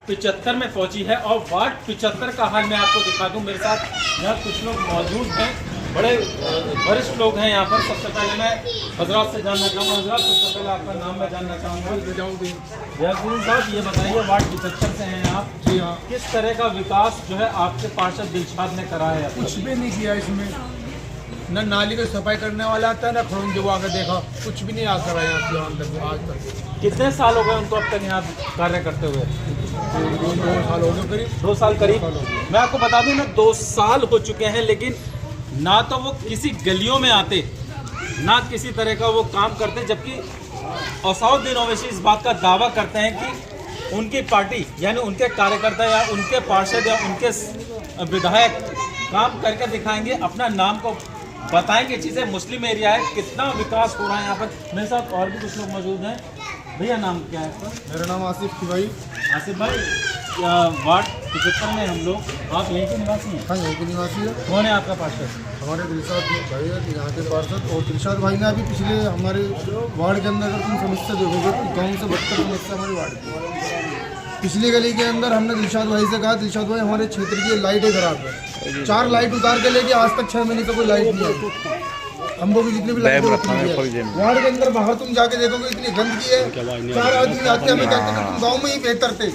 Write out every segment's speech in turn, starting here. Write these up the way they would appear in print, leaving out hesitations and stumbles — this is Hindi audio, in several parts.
75 में पहुंची है और वार्ड 75 का हाल मैं आपको दिखा दूं। मेरे साथ यहाँ कुछ लोग मौजूद हैं, बड़े वरिष्ठ लोग हैं यहाँ पर। सबसे पहले मैं हजरात से जानना चाहूँगा। हजरात, सबसे पहले आपका नाम मैं जानना चाहूँगा। रियाजुद्दीन साहब, ये बताइए, वार्ड 75 से हैं आप? जी हाँ। किस तरह का विकास जो है आपके पार्षद दिलशाद ने कराया है? कुछ भी नहीं किया इसमें, न नाली की सफाई करने वाला आता है, न खड़ून जो आकर देखा, कुछ भी नहीं आ कर यहाँ से आज तक। कितने साल हो गए उनको अब तक यहाँ कार्य करते हुए? 2 साल हो गए करीब। 2 साल करीब। मैं आपको बता दूं ना, 2 साल हो चुके हैं, लेकिन ना तो वो किसी गलियों में आते, ना किसी तरह का वो काम करते। जबकि असौद्दीन ओवैसी इस बात का दावा करते हैं कि उनकी पार्टी यानी उनके कार्यकर्ता या उनके पार्षद या उनके विधायक काम करके दिखाएंगे, अपना नाम को बताएंगे चीज़ें। मुस्लिम एरिया है, कितना विकास हो रहा है यहाँ पर। मेरे साथ और भी कुछ लोग मौजूद हैं। भैया, नाम क्या है आपका? मेरा नाम आसिफ थी भाई। आसिफ भाई, वार्ड 75 में हम लोग, आप यहीं के निवासी हैं? हाँ, यहीं के निवासी है। कौन है आपका पार्षद? हमारे दिलशाद भाई है यहाँ के पार्षद। और दिलशाद भाई ने अभी पिछले हमारे वार्ड के अंदर अगर तुम समस्या देखोगे तो गाँव से बदतर समस्या हमारे वार्ड की। पिछली गली के अंदर हमने दिलशाद भाई से कहा, दिलशाद भाई हमारे क्षेत्र की लाइटें खराब है, 4 लाइट उतार के लेके आज तक 6 महीने से कोई लाइट नहीं आई। हम लोग जितनी भी लाइट वार्ड के अंदर बाहर तुम जाके देखोगे इतनी गंदगी है। 4 आदमी आते हैं, हमें कहते हैं तुम गाँव में ही बेहतर थे,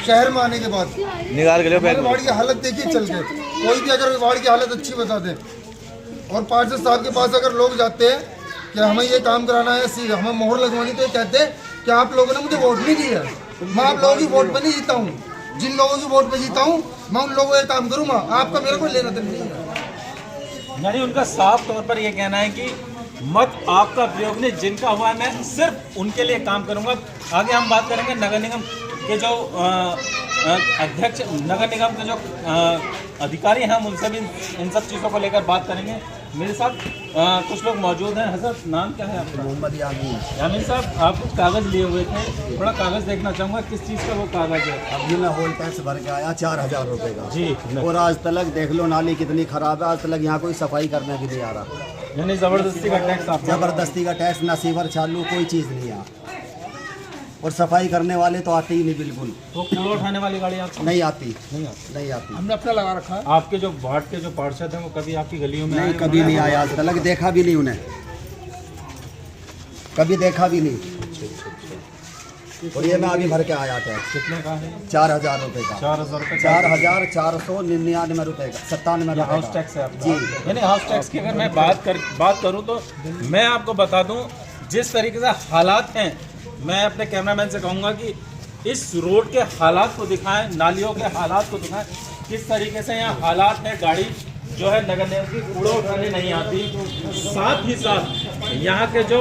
शहर में आने के बाद निकाल के वार्ड की हालत देखिए चल के। कोई भी अगर वार्ड की हालत अच्छी बता दे, और पार्षद साहब के पास अगर लोग जाते हैं कि हमें ये काम कराना है, हमें मोहर लगवानी, तो ये कहते हैं कि आप लोगों ने मुझे वोट नहीं दिया। मैं आप लोगों की वोट पर नहीं जीता हूँ, जिन लोगों की वोट पर जीता हूँ मैं उन लोगों को काम करूँगा, आपका मेरे को लेना देना नहीं है। यानी उनका साफ तौर पर यह कहना है कि मत आपका प्रयोग नहीं, जिनका हुआ मैं सिर्फ उनके लिए काम करूंगा। आगे हम बात करेंगे नगर निगम के जो अध्यक्ष, नगर निगम के जो अधिकारी हैं, हम उनसे भी इन सब चीज़ों को लेकर बात करेंगे। मेरे साथ कुछ लोग मौजूद हैं। हजरत, नाम क्या है आपका? मोहम्मद यामीन। यामीन साहब, आप कुछ कागज़ लिए हुए थे, थोड़ा कागज़ देखना चाहूँगा, किस चीज़ का वो कागज़ है? अभी मैं होल टैक्स भर के आया 4000 रुपये का जी। और आज तक देख लो नाली कितनी खराब है, आज तक यहाँ कोई सफाई करने भी नहीं आ रहा। यानी ज़बरदस्ती का टैक्स आप? जबरदस्ती का टैक्स, ना सीवर चालू, कोई चीज़ नहीं है। और सफाई करने वाले तो आते ही नहीं बिल्कुल। तो कूड़ा उठाने वाली गाड़ी आपको नहीं आती, नहीं आती। हमने अपना लगा रखा है। आपके जो वार्ड के जो पार्षद हैं वो कभी आपकी गलियों में नहीं, आए? कभी नहीं आया आज तक, देखा भी नहीं उन्हें, कभी देखा भी नहीं। और ये मैं अभी भर के आया टैक्स। कितने का है? 4000 रुपये का। 4000 रुपये? 4499 रुपये का, 97 हाउस टैक्स है आपका? जी। यानी हाउस टैक्स की अगर मैं बात करूं तो मैं आपको बता दूं, जिस तरीके से हालात हैं, मैं अपने कैमरामैन से कहूंगा कि इस रोड के हालात को दिखाएं, नालियों के हालात को दिखाएं, किस तरीके से यहाँ हालात है। गाड़ी जो है नगर निगम की कूड़ा उठाने नहीं आती। साथ ही साथ यहाँ के जो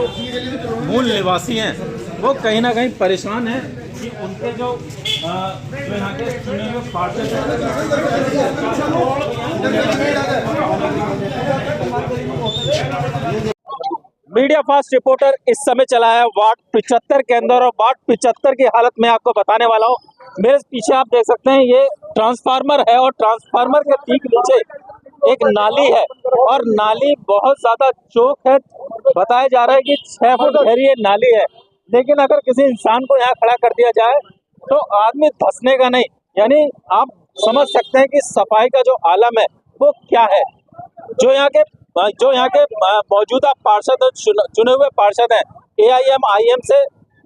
मूल निवासी हैं वो कहीं ना कहीं परेशान हैं कि उनके जो यहाँ के चुने हुए पार्षद हैं। मीडिया फास्ट रिपोर्टर इस समय चला है वार्ड 75 के अंदर, और वार्ड 75 की हालत में आपको बताने वाला हूँ। मेरे पीछे आप देख सकते हैं, ये ट्रांसफार्मर है और ट्रांसफार्मर के ठीक नीचे एक नाली है, और नाली बहुत ज्यादा चौक है। बताया जा रहा है कि 6 फुट गहरी ये नाली है, लेकिन अगर किसी इंसान को यहाँ खड़ा कर दिया जाए तो आदमी धंसने का नहीं। यानी आप समझ सकते हैं कि सफाई का जो आलम है वो क्या है। जो यहाँ के मौजूदा पार्षद, चुने हुए पार्षद हैं, AIM से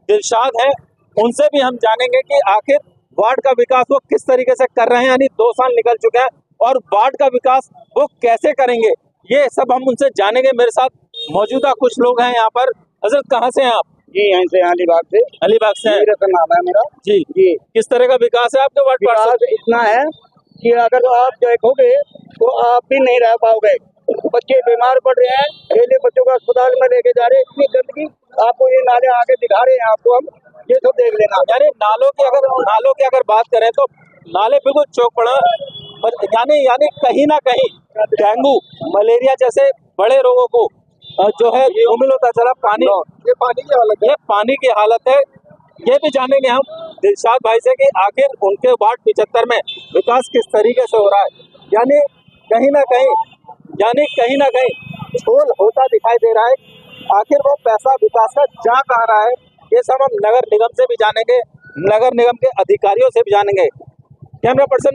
दिलशाद हैं, उनसे भी हम जानेंगे कि आखिर वार्ड का विकास वो किस तरीके से कर रहे हैं। यानी 2 साल निकल चुके हैं और वार्ड का विकास वो कैसे करेंगे, ये सब हम उनसे जानेंगे। मेरे साथ मौजूदा कुछ लोग हैं यहाँ पर। हजरत, कहाँ से हैं आप? जी, यहीं से, अलीबाग से। अलीबाग से? नाम है मेरा। जी जी। किस तरह का विकास है आपके वार्ड? विकास इतना है कि अगर आप देखोगे तो आप भी नहीं रह पाओगे। बच्चे बीमार पड़ रहे हैं, पहले बच्चों को अस्पताल में लेके जा रहे हैं, इतनी गंदगी। आपको ये नाले आगे दिखा रहे हैं, आपको हम ये सब देख लेना। यानी नालों की अगर बात करें तो नाले बिल्कुल चौक पड़ा, यानी कहीं ना कहीं डेंगू, मलेरिया जैसे बड़े रोगों को जो है शामिल होता चला। ये पानी की हालत है। ये भी जानेंगे हम दिलशाद भाई से कि आखिर उनके वार्ड 75 में विकास किस तरीके से हो रहा है। यानी कहीं ना कहीं छोल होता दिखाई दे रहा है। आखिर वो पैसा विकास का जा कहाँ रहा है, ये सब हम नगर निगम से भी जानेंगे। नगर निगम के अधिकारियों से भी जानेंगे। कैमरा पर्सन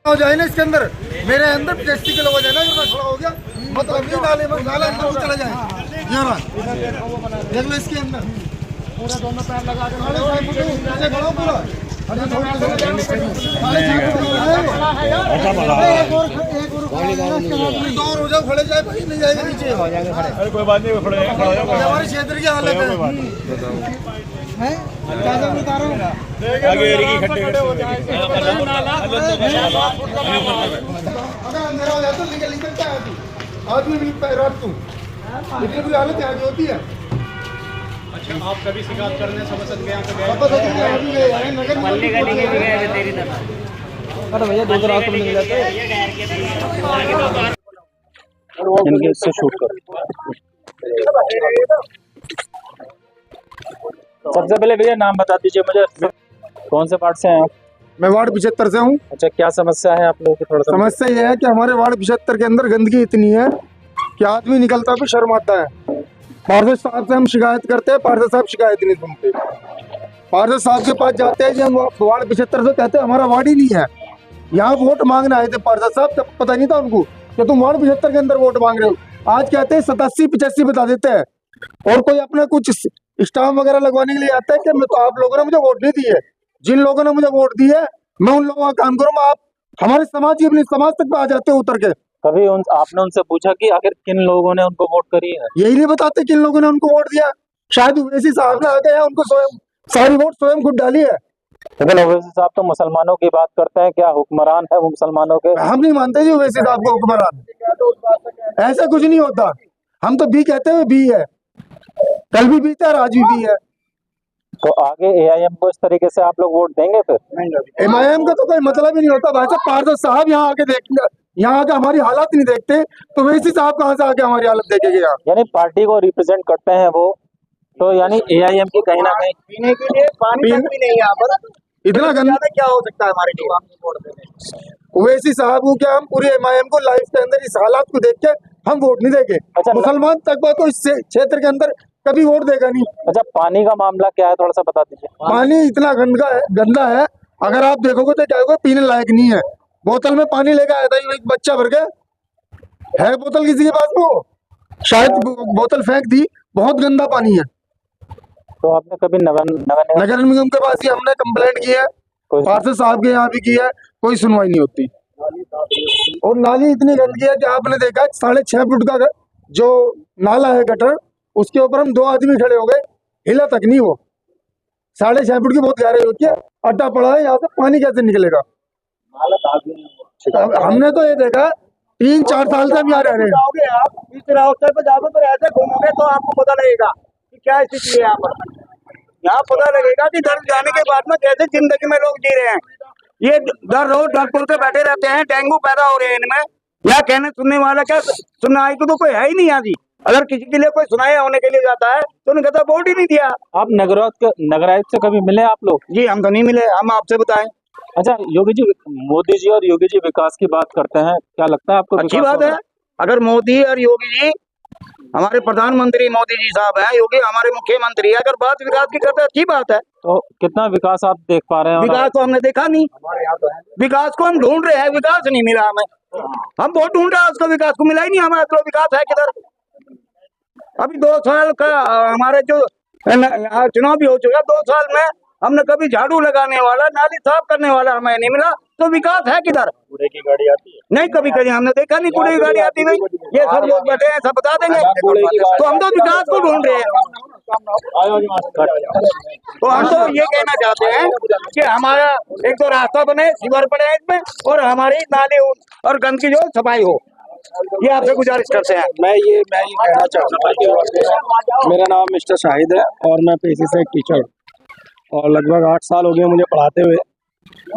हो जाए ना इसके अंदर, मेरे अंदर 85 किलो हो जाए ना, अगर मैं खड़ा हो गया मतलब नहीं, नाले में नाला अंदर को चला जाए। ये बात देख लो इसके अंदर पूरा दोनों पैर लगा के नीचे खड़ा हो पूरा। दौर हो जाओ, खड़े जाए भाई, नहीं जाएगा नीचे। अरे कोई बात नहीं, खड़े हैं, खड़ा हो जाओ। हमारे क्षेत्र की हालत है आगे एरिया की खड्डे अगर अंधेरा हो जाए तो निकल क्या है तू, आदमी भी रात तू इतनी बुरी हालत यहाँ की होती है। अच्छा, आप कभी शिकायत करने समझ गए भैया दो रात मिल जाते इनके इससे शूट कर। सबसे पहले भैया नाम बता दीजिए मुझे, कौन से पार्ट से हैं आप? मैं वार्ड 75 से हूँ। अच्छा, क्या समस्या है आप लोगों की? थोड़ा सा समस्या ये है कि हमारे वार्ड 75 के अंदर गंदगी इतनी है कि आदमी निकलता भी शर्म आता है। पार्षद साहब से हम शिकायत करते हैं, पार्षद साहब शिकायत नहीं सुनते। पार्षद साहब के पास जाते हैं, हम वार्ड 75 से कहते हैं हमारा वार्ड ही नहीं है। यहाँ वोट मांगने आए थे पार्षद साहब, तब पता नहीं था उनको कि तुम वार्ड 75 के अंदर वोट मांग रहे हो। आज कहते हैं 87-85 बता देते हैं, और कोई अपना कुछ स्टाम्प वगैरह लगवाने के लिए आता है कि मैं तो आप लोगों ने मुझे वोट नहीं दी है। जिन लोगों ने मुझे वोट दी है मैं उन लोगों का काम करूँ। आप हमारे समाज की अपनी समाज तक आ जाते हो उतर के। कभी आपने उनसे पूछा कि आखिर किन लोगों ने उनको वोट करी है? यही नहीं बताते किन लोगों ने उनको वोट दिया। शायद ओवैसी साहब ने आ गए हैं, उनको स्वयं सारी वोट स्वयं खुद डाली है। लेकिन ओवैसी साहब तो मुसलमानों की बात करते हैं, क्या हुक्मरान है वो मुसलमानों के? हम नहीं मानते जी ओवैसी साहब को हुक्मरान, ऐसा कुछ नहीं होता। हम तो बी कहते हुए बी है, कल भी बी था और आज भी है। तो आगे AIM को इस तरीके से आप लोग वोट देंगे फिर? MIM का तो कोई मतलब ही नहीं होता भाई साहब। पार्षद साहब यहाँ आके देखेंगे, यहाँ आके हमारी हालत नहीं देखते तो वैसी साहब कहाँ से आके हमारी हालत देखेंगे यहाँ? यानी पार्टी को रिप्रेजेंट करते हैं वो, तो यानी AIM की कहीं ना कहीं पीने के लिए पानी तक भी नहीं यहाँ पर। इतना गंदा क्या हो सकता है हमारे लिए? ओवैसी साहब को क्या हम पूरे MIM को लाइफ के अंदर इस हालात को देख के हम वोट नहीं देंगे। अच्छा, मुसलमान तक तो इस क्षेत्र के अंदर कभी वोट देगा नहीं। अच्छा, पानी का मामला क्या है, थोड़ा सा बता दीजिए। पानी इतना गंदा है, अगर आप देखोगे तो क्या होगा, पीने लायक नहीं है। बोतल में पानी लेकर आया था एक बच्चा भर के, है बोतल किसी के पास में, वो शायद बोतल फेंक दी। बहुत गंदा पानी है। तो आपने कभी नगर निगम के पास ही हमने कंप्लेंट की है, पार्षद साहब के यहाँ भी की है, कोई सुनवाई नहीं होती। और नाली इतनी गंदगी है कि आपने देखा 6.5 फुट का जो नाला है गटर, उसके ऊपर हम 2 आदमी खड़े हो गए, हिला तक नहीं। वो 6.5 फुट की बहुत गहराई होती है, अड्डा पड़ा है, यहाँ से पानी कैसे निकलेगा? हमने तो ये देखा 3-4 साल से हम यहाँ रह रहे हैं। आप इस रास्ते पे जाओगे तो ऐसे घूमोगे तो आपको पता लगेगा कि क्या स्थिति है यहाँ पर। यहाँ पता लगेगा कि घर जाने के बाद में कैसे जिंदगी में लोग जी रहे हैं। ये दर रोज ढकपुर के बैठे रहते हैं, डेंगू पैदा हो रहे हैं इनमें। यहाँ कहने सुनने वाला क्या, सुनाई को तो कोई है ही नहीं यहाँ जी। अगर किसी के लिए कोई सुनाई होने के लिए जाता है तो उन्हें कहता वोट ही नहीं दिया। आप नगरायुक्त से कभी मिले आप लोग? जी हम तो नहीं मिले, हम आपसे बताएं। अच्छा, योगी जी, मोदी जी और योगी जी विकास की बात करते हैं, क्या लगता है आपको? अच्छी बात है, अगर मोदी और योगी जी, हमारे प्रधानमंत्री मोदी जी साहब हैं, योगी हमारे मुख्यमंत्री है, अगर बात विकास की करते हैं अच्छी बात है। तो कितना विकास आप देख पा रहे हैं? विकास तो हमने देखा नहीं, विकास को हम ढूंढ रहे हैं, विकास नहीं मिला हमें। हम वोट ढूंढ रहे हैं, उसको विकास को मिला ही नहीं हमें। तो विकास है किधर? अभी 2 साल का हमारे जो चुनाव भी हो चुका, 2 साल में हमने कभी झाड़ू लगाने वाला, नाली साफ करने वाला हमें नहीं मिला। तो विकास है किधर? कूड़े की गाड़ी आती है? नहीं, कभी कभी हमने देखा नहीं कूड़े की गाड़ी आती हुई। ये सब लोग बैठे हैं, सब बता देंगे। तो हम तो विकास को ढूंढ रहे हैं। तो हम तो ये कहना चाहते हैं कि हमारा एक तो रास्ता बने, सीवर पड़े इसमें, और हमारी नाली और गंदगी जो सफाई हो, ये आपसे गुजारिश करते हैं। मैं ये कहना चाहता था कि मेरा नाम मिस्टर शाहिद है और मैं पेशे से एक टीचर हूँ, और लगभग 8 साल हो गए मुझे पढ़ाते हुए।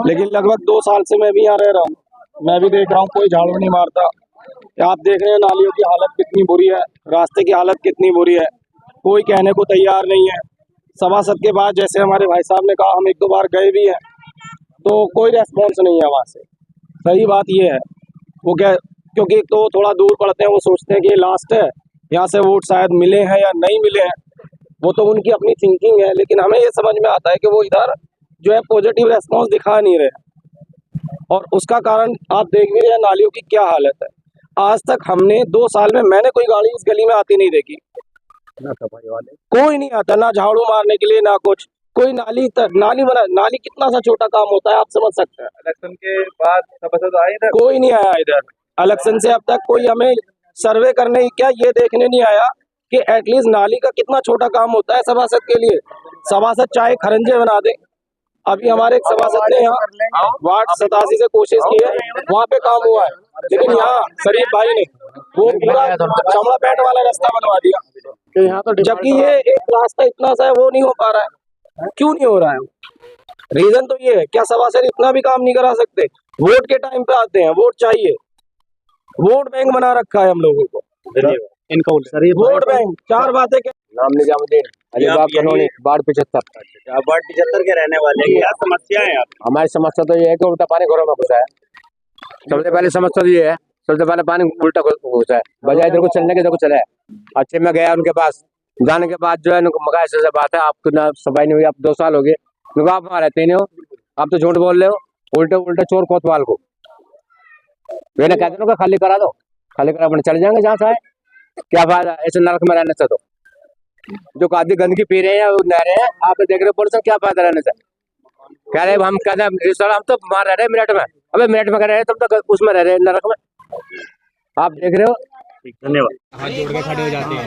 लेकिन लगभग 2 साल से मैं भी यहाँ रह रहा हूँ। मैं भी देख रहा हूँ कोई झाड़ू नहीं मारता। आप देख रहे हैं नालियों की हालत कितनी बुरी है, रास्ते की हालत कितनी बुरी है, कोई कहने को तैयार नहीं है। सभासद के बाद जैसे हमारे भाई साहब ने कहा, हम 1-2 बार गए भी हैं तो कोई रेस्पॉन्स नहीं है वहाँ से। सही बात ये है, वो क्या, क्योंकि तो थोड़ा दूर पड़ते हैं, वो सोचते हैं कि ये लास्ट है, यहाँ से वोट शायद मिले हैं या नहीं मिले हैं, वो तो उनकी अपनी थिंकिंग है। लेकिन हमें ये समझ में आता है कि वो इधर जो है पॉजिटिव रेस्पॉन्स दिखा नहीं रहे, और उसका कारण आप देख भी रहे हैं नालियों की क्या हालत है। आज तक हमने 2 साल में मैंने कोई गाड़ी इस गली में आती नहीं देखी, ना सफाई वाले कोई नहीं आता, ना झाड़ू मारने के लिए ना कुछ, कोई नाली बना, नाली कितना सा छोटा काम होता है आप समझ सकते हैं। इलेक्शन के बाद सभासद आए इधर, कोई नहीं आया इधर इलेक्शन से अब तक, कोई हमें सर्वे करने क्या ये देखने नहीं आया कि एटलीस्ट नाली का कितना छोटा काम होता है सभासद के लिए। सभासद चाहे खरंजे बना दे, अभी हमारे एक सभासद ने यहाँ वार्ड 87 से कोशिश की है, वहाँ पे काम हुआ है, लेकिन यहाँ शरीफ भाई ने वो पूरा चमड़ा पैंट वाला रास्ता बनवा दिया, जबकि ये एक रास्ता इतना सा है वो नहीं हो पा रहा है। क्यों नहीं हो रहा है? रीजन तो ये है, क्या सभासद इतना भी काम नहीं करा सकते? वोट के टाइम पे आते हैं, वोट चाहिए, वोट बैंक बना रखा है हम लोगों को, वोट बैंक। 4 बातें नाम निजामुद्दीन अलीबाग कॉलोनी वार्ड 75। आप वार्ड 75 के रहने वाले हैं, क्या समस्या है आप? हमारी समस्या तो ये है कि उल्टा पानी घरों में घुसा है। सबसे पहले समस्या तो ये है, सबसे पहले पानी उल्टा घुसा है, बजाय इधर को चलने के इधर को चला है। अच्छे में गया उनके पास, जाने के बाद जो है मगा ऐसे बात है, आपको ना सफाई नहीं हुई, आप 2 साल हो गए, क्योंकि आप वहाँ रहते नहीं हो, आप तो झूठ बोल रहे हो। उल्टे चोर कोतवाल को मैंने कहते हो खाली करा दो, खाली करा अपने चले जाएंगे जहाँ से आए, क्या फायदा ऐसे नरक में रहने से? तो जो आदि गंदगी पी रहे हैं नह रहे हैं, आप देख रहे हो, बोल क्या फायदा रहने से? कह रहे हम कहते हैं हम तो बाहर रह रहे हैं मिनट में, अबे मिनट में कह रहे हैं तब तक उसमें रह रहे हैं नरक में, आप देख रहे हो। धन्यवाद। हाथ जोड़ के खड़े हो जाते हैं,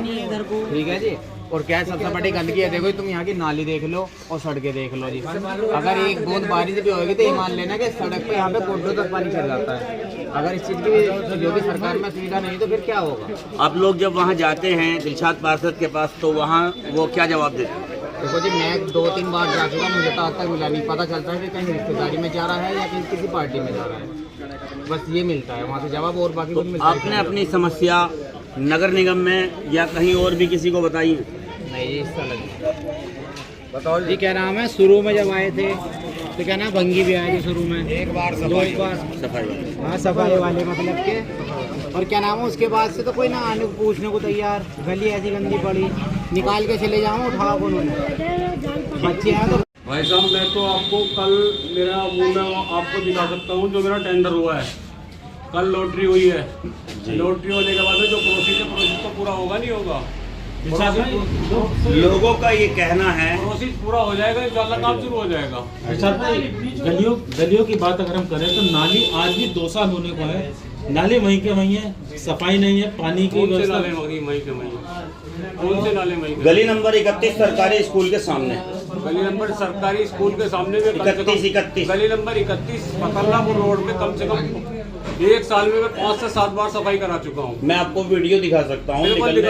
ठीक है जी। और क्या है, सबसे बड़ी गंदगी है, देखो तुम यहाँ की नाली देख लो और सड़कें देख लो जी। अगर एक बूंद बारिश भी होगी तो ये मान लेना कि सड़क पे यहाँ पे कोटों तक पानी चढ़ जाता है। अगर इस चीज़ की जो भी सरकार में सुविधा नहीं तो फिर क्या होगा? आप लोग जब वहाँ जाते हैं दिलशाद पार्षद के पास तो वहाँ वो क्या जवाब देते हैं? देखो जी, मैं 2-3 बार जा चुका, मुझे तो आज तक मिला नहीं। पता चलता है कि कहीं रिश्तेदारी में जा रहा है या कहीं किसी पार्टी में जा रहा है, बस ये मिलता है वहाँ से जवाब, और बाकी कुछ मिलता है। आपने अपनी समस्या नगर निगम में या कहीं और भी किसी को बताई है? नहीं, इस साल बताओ जी। क्या नाम है, शुरू में जब आए थे तो क्या नाम, भंगी भी आए थे शुरू में, एक बार सफाई हाँ सफाई वाले मतलब के, और क्या नाम है उसके बाद से तो कोई ना आने को पूछने को तैयार। गली ऐसी गंदी पड़ी, निकाल के चले जाऊँ, उठा को बच्चे हैं तो। भाई साहब मैं तो आपको कल मेरा वो मैं आपको दिखा सकता हूँ जो मेरा टेंडर हुआ है। कल लॉटरी हुई है, लॉटरी होने के बाद में जो प्रोसेस तो पूरा होगा नहीं होगा, लोगों का ये कहना है प्रोसेस पूरा हो जाएगा, इंशाल्लाह काम शुरू हो जाएगा। गलियों की बात अगर हम करें तो नाली आज भी 2 साल होने को है, नाले वहीं के वहीं है, सफाई नहीं है, पानी की कौन से नाले वहीं के वहीं, कौन से नाले वहीं? गली नंबर 31 सरकारी स्कूल के सामने, गली नंबर सरकारी स्कूल के सामने में 31 गली नंबर 31 पकल्लापुर रोड पे कम से कम 1 साल में मैं 5 से 7 बार सफाई करा चुका हूँ। मैं आपको वीडियो दिखा सकता हूँ, बिल्कुल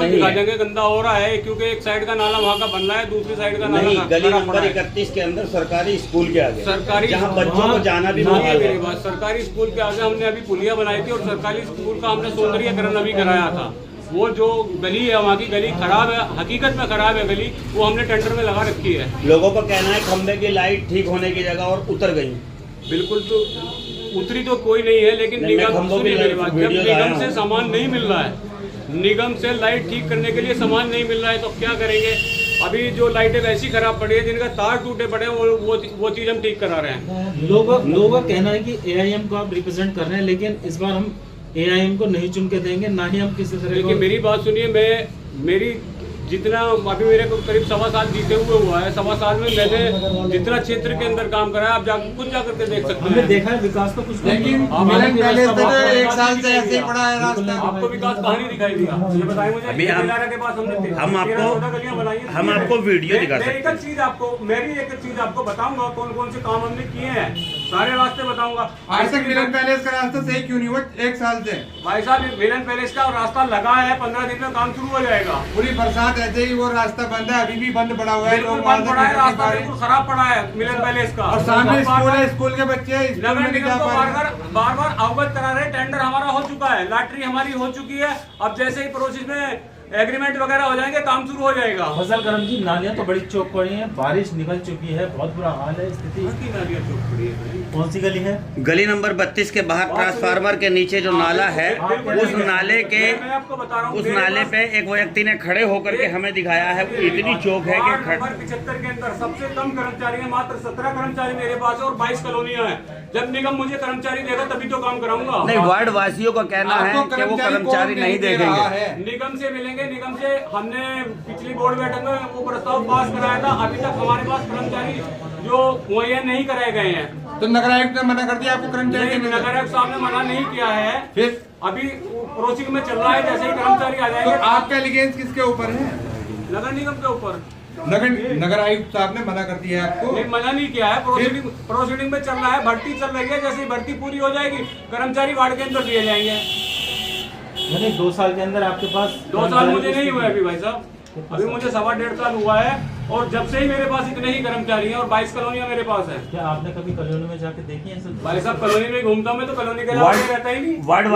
दिखा देंगे। गंदा हो रहा है क्योंकि एक साइड का नाला वहाँ का बन रहा है, दूसरी साइड का नाला गली नंबर 31 के अंदर सरकारी स्कूल के आगे, सरकारी जहाँ बच्चों को जाना भी मेरी बात, सरकारी स्कूल के आगे हमने अभी पुलिया बनाई थी और सरकारी स्कूल का हमने सौंदर्यीकरण अभी कराया था। वो जो गली है वहाँ की गली खराब है, हकीकत में खराब है गली, वो हमने टेंडर में लगा रखी है। लोगों का कहना है खंबे की लाइट ठीक होने की जगह और उतर गई। बिल्कुल तो उतरी तो कोई नहीं है, लेकिन निगम जब निगम से सामान नहीं मिल रहा है, निगम से लाइट ठीक करने के लिए सामान नहीं मिल रहा है तो क्या करेंगे? अभी जो लाइटें वैसी खराब पड़ी है, जिनका तार टूटे पड़े हैं, वो चीज़ हम ठीक करा रहे हैं। लोगों का कहना है कि AIM को आप रिप्रेजेंट कर रहे हैं, लेकिन इस बार हम AIM को नहीं चुन के देंगे, ना ही हम किसी तरह। लेकिन मेरी बात सुनिए, मेरी जितना अभी मेरे को करीब 1.25 साल जीते हुए हुआ है, 1.25 साल में मैंने जितना क्षेत्र के अंदर काम करा है आप खुद जा करके देख सकते हैं। हमने देखा है विकास तो कुछ, लेकिन पहले तो 1 साल से ऐसे ही पड़ा है रास्ता। आपको विकास कहाँ नहीं दिखाई दिया, ये बताएं मुझे। अभी के पास हम आपको वीडियो दिखा सकते हैं। एक चीज आपको बताऊंगा कौन कौन से काम हमने किए हैं, सारे रास्ते बताऊंगा। आज तक मिलन पैलेस का रास्ता सही क्यों नहीं हुआ 1 साल से? भाई साहब मिलन पैलेस का रास्ता लगा है, 15 दिन में काम शुरू हो जाएगा। पूरी बरसात ऐसे ही वो रास्ता बंद है, अभी भी बंद पड़ा हुआ है, बिल्कुल बंद पड़ा है, रास्ता बिल्कुल खराब पड़ा है मिलन पैलेस का। और सामने स्कूल है, स्कूल के बच्चे नगर निगम को बार बार अवगत करा रहे। टेंडर हमारा हो चुका है, लॉटरी हमारी हो चुकी है। अब जैसे ही प्रोसेस में एग्रीमेंट वगैरह हो जाएंगे, काम शुरू हो जाएगा। फसल करम जी, नालियाँ तो बड़ी चौक पड़ी हैं, बारिश निकल चुकी है, बहुत बुरा हाल है स्थिति। नालियाँ चौक पड़ी है। कौन सी गली है? गली नंबर 32 के बाहर ट्रांसफार्मर के नीचे जो नाला है, उस नाले के उस नाले पे एक व्यक्ति ने खड़े होकर के हमें दिखाया है, इतनी चौक है कि 75 के अंदर सबसे कम कर्मचारी है, मात्र 17 कर्मचारी मेरे पास है और 22 कॉलोनियां हैं। जब निगम मुझे कर्मचारी देगा तभी तो काम कराऊंगा। नहीं, वार्ड वासियों का कहना है कि वो कर्मचारी नहीं देखेंगे। निगम से मिलेंगे, निगम से हमने पिछली बोर्ड बैठक में वो प्रस्ताव पास कराया था, अभी तक हमारे पास कर्मचारी जो मुहैया नहीं कराए गए हैं। तो नगर आयुक्त ने मना कर दिया आपको कर्मचारी? नगर आयुक्त साहब ने मना नहीं किया है, फिर अभी प्रोसेसिंग में चल रहा है, जैसे ही कर्मचारी आ जाएंगे। तो आपका एलिगेंस किसके ऊपर है? नगर निगम के ऊपर। नगर आयुक्त साहब ने मना कर दिया है आपको? नहीं, मना नहीं किया है, प्रोसीडिंग में चल रहा है, भर्ती चल रही है, जैसे ही भर्ती पूरी हो जाएगी कर्मचारी वार्ड के अंदर दिए जाएंगे। यानी 2 साल के अंदर आपके पास? 2 साल मुझे नहीं हुआ अभी भाई साहब, अभी मुझे 1.5 साल हुआ है और जब से ही मेरे पास इतने ही कर्मचारी हैं और 22 कॉलोनियां मेरे पास है। क्या आपने कभी कॉलोनी में जाके देखी है? भाई साहब कॉलोनी में घूमता हूं मैं, तो कॉलोनी के अलावा रहता ही नहीं। वार्ड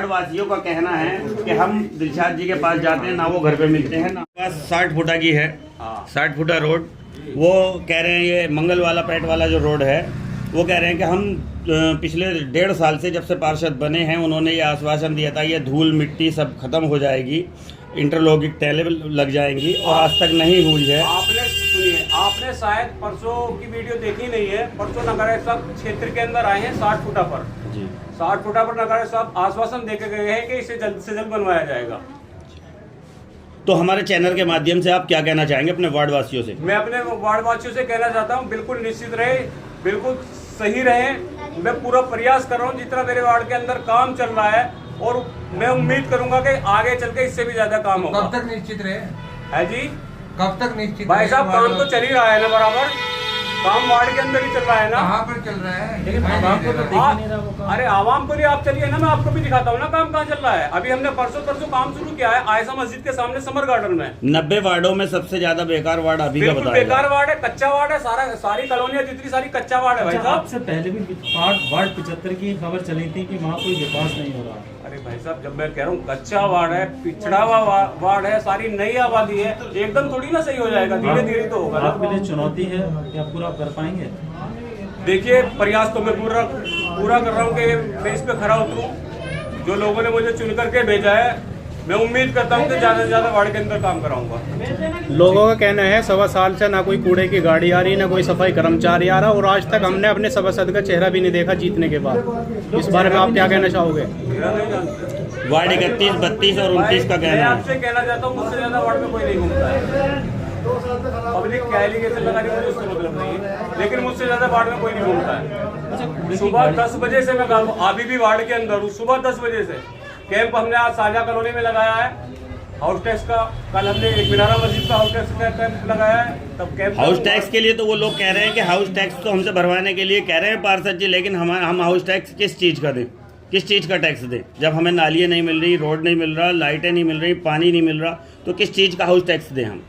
वासियों का कहना है कि हम दिलशाद जी के पास जाते हैं ना, वो घर पे मिलते हैं ना। 60 फुटा की है, 60 फुटा रोड। वो कह रहे हैं ये मंगल वाला पेट वाला जो रोड है, वो कह रहे हैं कि हम पिछले 1.5 साल से जब से पार्षद बने हैं, उन्होंने ये आश्वासन दिया था ये धूल मिट्टी सब खत्म हो जाएगी, इंटरलॉकिंग टैले लग जाएंगी, और आज तक नहीं हुई है। आपने सुनिए, आपने शायद परसों की वीडियो देखी नहीं है। परसों नगर आयुक्त साहब क्षेत्र के अंदर आए हैं 60 फुटा पर जी, 60 फुटा पर नगर आयुक्त साहब आश्वासन देके गए हैं कि इसे जल्द से जल्द बनवाया जाएगा। तो हमारे चैनल के माध्यम से आप क्या कहना चाहेंगे अपने वार्ड वासियों से? मैं अपने वार्ड वासियों से कहना चाहता हूँ, बिल्कुल निश्चित रहे, बिल्कुल सही रहे। मैं पूरा प्रयास कर रहा हूँ जितना मेरे वार्ड के अंदर काम चल रहा है, और मैं उम्मीद करूंगा कि आगे चल के इससे भी ज्यादा काम होगा। कब तक निश्चित रहे है जी? कब तक निश्चित? भाई साहब काम तो चल ही रहा है ना, बराबर काम वार्ड के अंदर ही चल रहा है ना। कहाँ पर चल रहा है? लेकिन आवाम को तो देख ही नहीं रहा वो काम। अरे आवाम को लिए आप चलिए ना, मैं आपको भी दिखाता हूँ ना काम कहाँ चल रहा है। अभी हमने परसों काम शुरू किया है आयशा मस्जिद के सामने समर गार्डन में। 90 वार्डों में सबसे ज्यादा बेकार वार्ड अभी का बताया। बेकार वार्ड है, कच्चा वार्ड है, सारी कॉलोनियां जितनी सारी कच्चा वार्ड है भाई साहब। आपसे पहले भी वार्ड 75 की खबर चली थी कि वहाँ कोई विकास नहीं हो रहा। अरे भाई साहब, जब मैं कह रहा हूँ कच्चा वार्ड है, पिछड़ा हुआ वार्ड है, सारी नई आबादी है, एकदम थोड़ी ना सही हो जाएगा, धीरे धीरे तो होगा। आपके लिए चुनौती है, क्या पूरा कर पाएंगे? देखिए, प्रयास तो मैं पूरा कर रहा हूँ कि मैं इस पे खरा उतरूँ। जो लोगों ने मुझे चुन करके भेजा है, मैं उम्मीद करता हूँ कि ज़्यादा से ज़्यादा वार्ड के अंदर काम कराऊंगा। लोगों का कहना है 1.25 साल से ना कोई कूड़े की गाड़ी आ रही, ना कोई सफाई कर्मचारी आ रहा, और आज तक हमने अपने सभासद का चेहरा भी नहीं देखा जीतने के बाद। इस बारे में आप क्या कहना चाहोगे? वार्ड 31, 32 और 29 का कहना है। आपसे कहना चाहता हूँ, मुझसे ज़्यादा वार्ड में कोई नहीं घूमता है। पब्लिक क्या एलिगेशन लगा रही है मुझे उससे मतलब नहीं है, लेकिन मुझसे ज़्यादा वार्ड में कोई नहीं घूमता है। सुबह 10 बजे से मैं अभी भी वार्ड के अंदर हूँ। सुबह 10 बजे से कैंप हमने आज साझा कॉलोनी में लगाया है हाउस टैक्स का। कल हमने एक मीनारा मस्जिद का हाउस टैक्स का कैंप लगाया है। तब कैंप हाउस टैक्स के लिए तो वो लोग कह रहे हैं कि हाउस टैक्स तो हमसे भरवाने के लिए कह रहे हैं पार्षद जी, लेकिन हम हाउस टैक्स किस चीज़ का दें, किस चीज़ का टैक्स दें? जब हमें नालियाँ नहीं मिल रही, रोड नहीं मिल रहा, लाइटें नहीं मिल रही, पानी नहीं मिल रहा, तो किस चीज़ का हाउस टैक्स दें हम?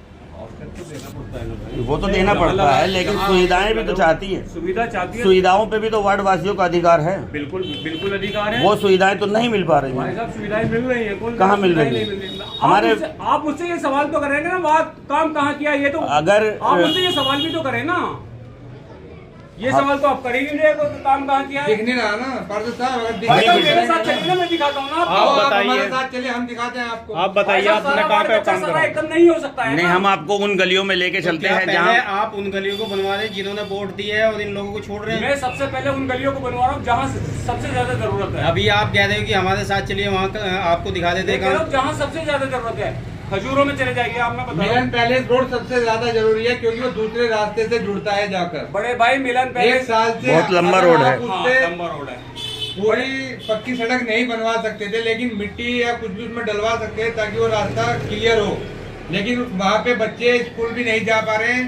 वो तो देना पड़ता है, लेकिन सुविधाएं भी तो चाहती है। सुविधा चाहती है, सुविधाओं पे भी तो वार्ड वासियों का अधिकार है। बिल्कुल बिल्कुल अधिकार है। वो सुविधाएं तो नहीं मिल पा रही भाई साहब, सुविधाएं मिल रही है, कहाँ मिल रही है? हमारे आप मुझसे ये सवाल तो करेंगे ना, वहाँ काम कहाँ किया, ये तो अगर आप मुझसे ये सवाल भी तो करें ना। ये सवाल तो आप कर ही नहीं रहे, तो काम कहाँ किया है? दिख नहीं रहा ना पार्षद साहब। मेरे साथ चलिए ना, मैं दिखाता हूँ ना। आप बताइए, साथ चलिए, हम दिखाते हैं आपको। आप बताइए आपने कहाँ पे काम करा? एकदम नहीं हो सकता है। नहीं, हम आपको उन गलियों में लेके चलते हैं जहाँ आप उन गलियों को बनवा दें जिन्होंने वोट दी है, और इन लोगों को छोड़ रहे हैं। मैं सबसे पहले उन गलियों को बनवा रहा हूँ जहाँ सबसे ज्यादा जरूरत है। अभी आप कह रहे हो कि हमारे साथ चलिए, वहाँ आपको दिखा देते हैं जहाँ सबसे ज्यादा जरूरत है। खजूरों में चले जाइए आप, मैं बता रहा मिलन पैलेस रोड सबसे ज्यादा जरूरी है, क्योंकि वो दूसरे रास्ते से जुड़ता है जाकर। बड़े भाई, मिलन पैलेस 1 साल से बहुत लंबा रोड है। लंबा रोड है। पूरी पक्की सड़क नहीं बनवा सकते थे, लेकिन मिट्टी या कुछ भी उसमें डलवा सकते हैं ताकि वो रास्ता क्लियर हो। लेकिन वहाँ पे बच्चे स्कूल भी नहीं जा पा रहे हैं।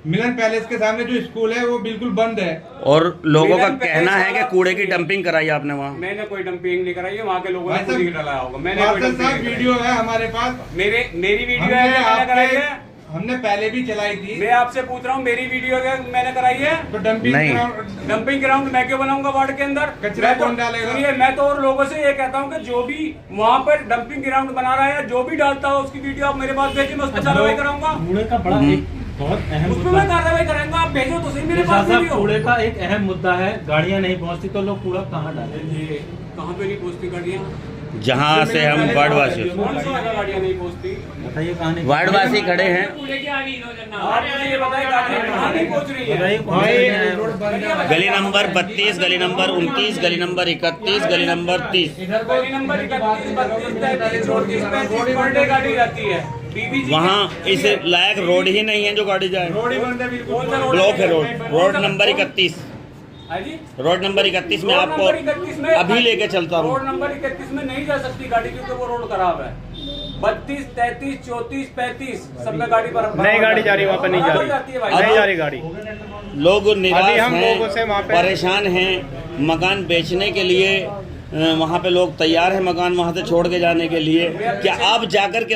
मिलन पैलेस के सामने जो स्कूल है वो बिल्कुल बंद है, और लोगों का कहना है कि कूड़े की डंपिंग कराई आपने वहाँ। मैंने कोई डंपिंग नहीं कराई है, वहाँ के लोगों ने खुद ही डलाया होगा। मैंने वीडियो है हमारे पास, मेरी वीडियो है, मैंने कराई है। हमने पहले भी चलाई थी। मैं आपसे पूछ रहा हूँ, मेरी वीडियो मैंने कराई है तो डंपिंग डंपिंग ग्राउंड मैं क्यों बनाऊंगा वार्ड के अंदर? कचरा कौन डालेगा? सुनिए, मैं तो और लोगों से ये कहता हूँ कि जो भी वहाँ पर डंपिंग ग्राउंड बना रहा है, जो भी डालता हो उसकी वीडियो आप मेरे पास भेजिए, मैं उस पर कार्रवाई कराऊंगा। कूड़े का बड़ा एक बहुत अहम उसमें मैं कार्रवाई करूंगा, आप भेजो तो सही मेरे पास वीडियो। कूड़े का एक अहम मुद्दा है, गाड़ियाँ नहीं पहुँचती तो लोग कूड़ा कहाँ डालेंगे? कहाँ पे नहीं पहुँचती गाड़ियाँ? जहाँ से हम वार्डवासी कौन सी जगह गाड़ियाँ नहीं पहुँचती? बताइए कहानी। वार्डवासी खड़े हैं, आप मुझे ये बताइए गाड़ियाँ कहाँ नहीं पहुँच रही है? गली नंबर 32, गली नंबर 29, गली नंबर 31, गली नंबर 30। गली नंबर 31, 32, 33, 34, 35 पर डे गाड़ी जाती है। वहाँ इस लायक रोड ही नहीं है जो गाड़ी जाए। ब्लॉक है रोड नंबर 31। रोड नंबर 31 में आपको अभी लेके चलता हूँ। रोड नंबर 31 में नहीं जा सकती गाड़ी क्योंकि वो रोड खराब है। 32, 33, 34, 35 सब में गाड़ी पर नई गाड़ी जा रही है, वहाँ पे नहीं जा रही, नहीं जा रही गाड़ी। लोग निराश हम लोगों से हैं, वहाँ पे परेशान हैं। मकान बेचने के लिए वहाँ पे लोग तैयार हैं मकान वहाँ से छोड़ के जाने के लिए। क्या आप जाकर के